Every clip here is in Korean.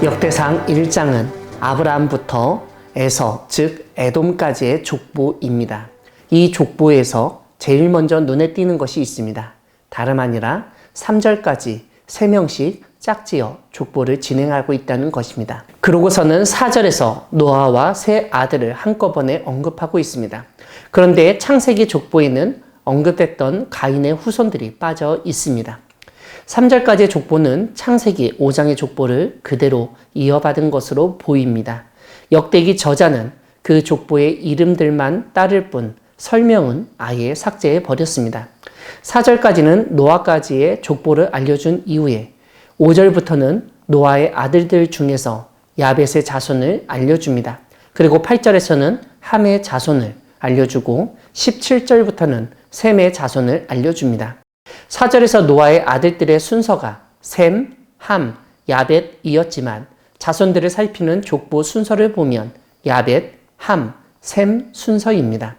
역대상 1장은 아브라함부터 에서 즉 에돔까지의 족보입니다. 이 족보에서 제일 먼저 눈에 띄는 것이 있습니다. 다름 아니라 3절까지 3명씩 짝지어 족보를 진행하고 있다는 것입니다. 그러고서는 4절에서 노아와 세 아들을 한꺼번에 언급하고 있습니다. 그런데 창세기 족보에는 언급됐던 가인의 후손들이 빠져 있습니다. 3절까지의 족보는 창세기 5장의 족보를 그대로 이어받은 것으로 보입니다. 역대기 저자는 그 족보의 이름들만 따를 뿐 설명은 아예 삭제해 버렸습니다. 4절까지는 노아까지의 족보를 알려준 이후에 5절부터는 노아의 아들들 중에서 야벳의 자손을 알려줍니다. 그리고 8절에서는 함의 자손을 알려주고 17절부터는 셈의 자손을 알려줍니다. 4절에서 노아의 아들들의 순서가 셈, 함, 야벳이었지만 자손들을 살피는 족보 순서를 보면 야벳, 함, 셈 순서입니다.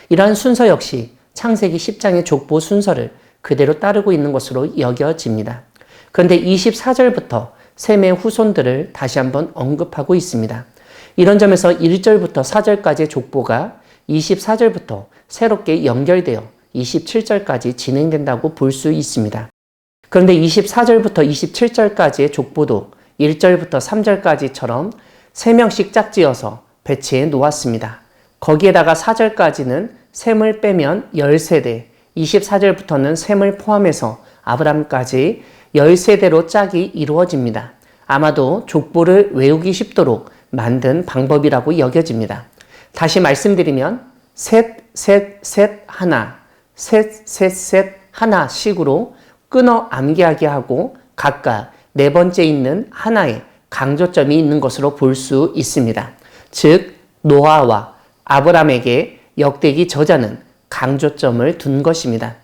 이러한 순서 역시 창세기 10장의 족보 순서를 그대로 따르고 있는 것으로 여겨집니다. 그런데 24절부터 셈의 후손들을 다시 한번 언급하고 있습니다. 이런 점에서 1절부터 4절까지의 족보가 24절부터 새롭게 연결되어 27절까지 진행된다고 볼 수 있습니다. 그런데 24절부터 27절까지의 족보도 1절부터 3절까지처럼 3명씩 짝지어서 배치해 놓았습니다. 거기에다가 4절까지는 셈을 빼면 10세대, 24절부터는 셈을 포함해서 아브람까지 10세대로 짝이 이루어집니다. 아마도 족보를 외우기 쉽도록 만든 방법이라고 여겨집니다. 다시 말씀드리면 셋, 셋, 셋, 하나, 셋, 셋, 셋, 하나 식으로 끊어 암기하게 하고 각각 네 번째 있는 하나의 강조점이 있는 것으로 볼 수 있습니다. 즉 노아와 아브람에게 역대기 저자는 강조점을 둔 것입니다.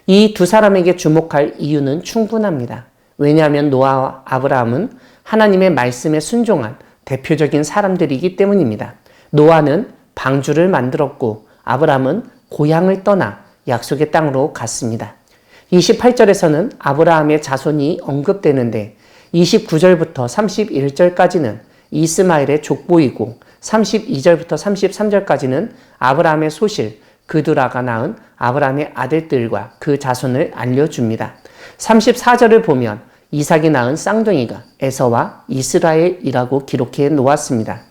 이 두 사람에게 주목할 이유는 충분합니다. 왜냐하면 노아와 아브람은 하나님의 말씀에 순종한 대표적인 사람들이기 때문입니다. 노아는 방주를 만들었고 아브람은 고향을 떠나 약속의 땅으로 갔습니다. 28절에서는 아브라함의 자손이 언급되는데 29절부터 31절까지는 이스마엘의 족보이고 32절부터 33절까지는 아브라함의 소실 그두라가 낳은 아브라함의 아들들과 그 자손을 알려줍니다. 34절을 보면 이삭이 낳은 쌍둥이가 에서와 이스라엘이라고 기록해 놓았습니다.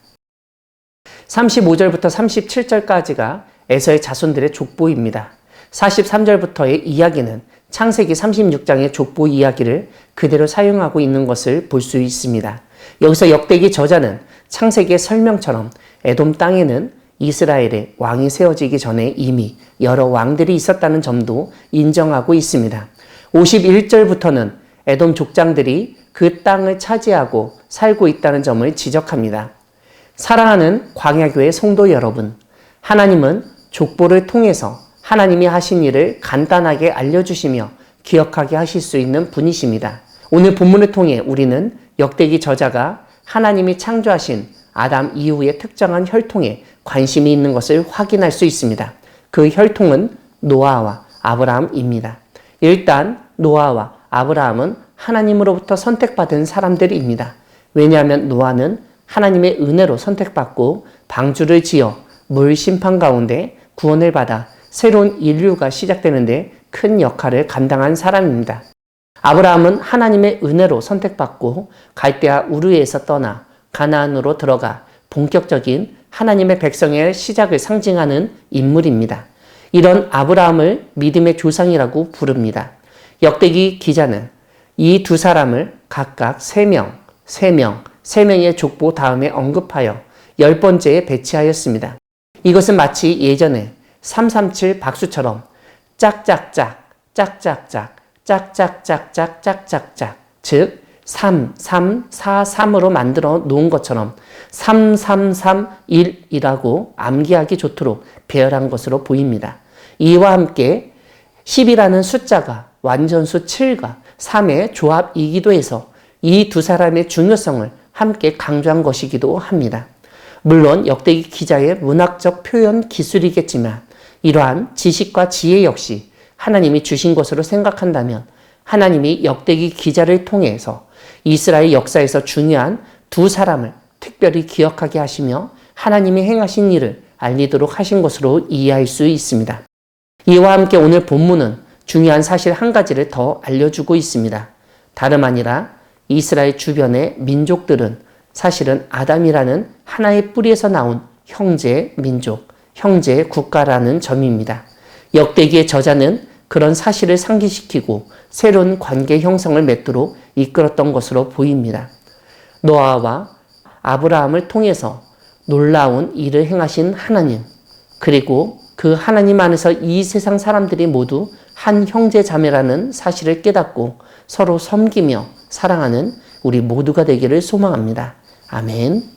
35절부터 37절까지가 에서의 자손들의 족보입니다. 43절부터의 이야기는 창세기 36장의 족보 이야기를 그대로 사용하고 있는 것을 볼 수 있습니다. 여기서 역대기 저자는 창세기의 설명처럼 에돔 땅에는 이스라엘의 왕이 세워지기 전에 이미 여러 왕들이 있었다는 점도 인정하고 있습니다. 51절부터는 에돔 족장들이 그 땅을 차지하고 살고 있다는 점을 지적합니다. 사랑하는 광야교회 성도 여러분, 하나님은 족보를 통해서 하나님이 하신 일을 간단하게 알려주시며 기억하게 하실 수 있는 분이십니다. 오늘 본문을 통해 우리는 역대기 저자가 하나님이 창조하신 아담 이후의 특정한 혈통에 관심이 있는 것을 확인할 수 있습니다. 그 혈통은 노아와 아브라함입니다. 일단 노아와 아브라함은 하나님으로부터 선택받은 사람들입니다. 왜냐하면 노아는 하나님의 은혜로 선택받고 방주를 지어 물 심판 가운데 구원을 받아 새로운 인류가 시작되는데 큰 역할을 감당한 사람입니다. 아브라함은 하나님의 은혜로 선택받고 갈대아 우르에서 떠나 가나안으로 들어가 본격적인 하나님의 백성의 시작을 상징하는 인물입니다. 이런 아브라함을 믿음의 조상이라고 부릅니다. 역대기 기자는 이 두 사람을 각각 3명의 족보 다음에 언급하여 10번째에 배치하였습니다. 이것은 마치 예전에 337 박수처럼 짝짝짝, 짝짝짝, 짝짝짝짝, 짝짝짝, 즉 3, 3, 4, 3으로 만들어 놓은 것처럼 3, 3, 3, 1이라고 암기하기 좋도록 배열한 것으로 보입니다. 이와 함께 10이라는 숫자가 완전수 7과 3의 조합이기도 해서 이 두 사람의 중요성을 함께 강조한 것이기도 합니다. 물론 역대기 기자의 문학적 표현 기술이겠지만 이러한 지식과 지혜 역시 하나님이 주신 것으로 생각한다면 하나님이 역대기 기자를 통해서 이스라엘 역사에서 중요한 두 사람을 특별히 기억하게 하시며 하나님이 행하신 일을 알리도록 하신 것으로 이해할 수 있습니다. 이와 함께 오늘 본문은 중요한 사실 한 가지를 더 알려주고 있습니다. 다름 아니라 이스라엘 주변의 민족들은 사실은 아담이라는 하나의 뿌리에서 나온 형제 민족, 형제 국가라는 점입니다. 역대기의 저자는 그런 사실을 상기시키고 새로운 관계 형성을 맺도록 이끌었던 것으로 보입니다. 노아와 아브라함을 통해서 놀라운 일을 행하신 하나님, 그리고 그 하나님 안에서 이 세상 사람들이 모두 한 형제 자매라는 사실을 깨닫고 서로 섬기며 사랑하는 우리 모두가 되기를 소망합니다. 아멘.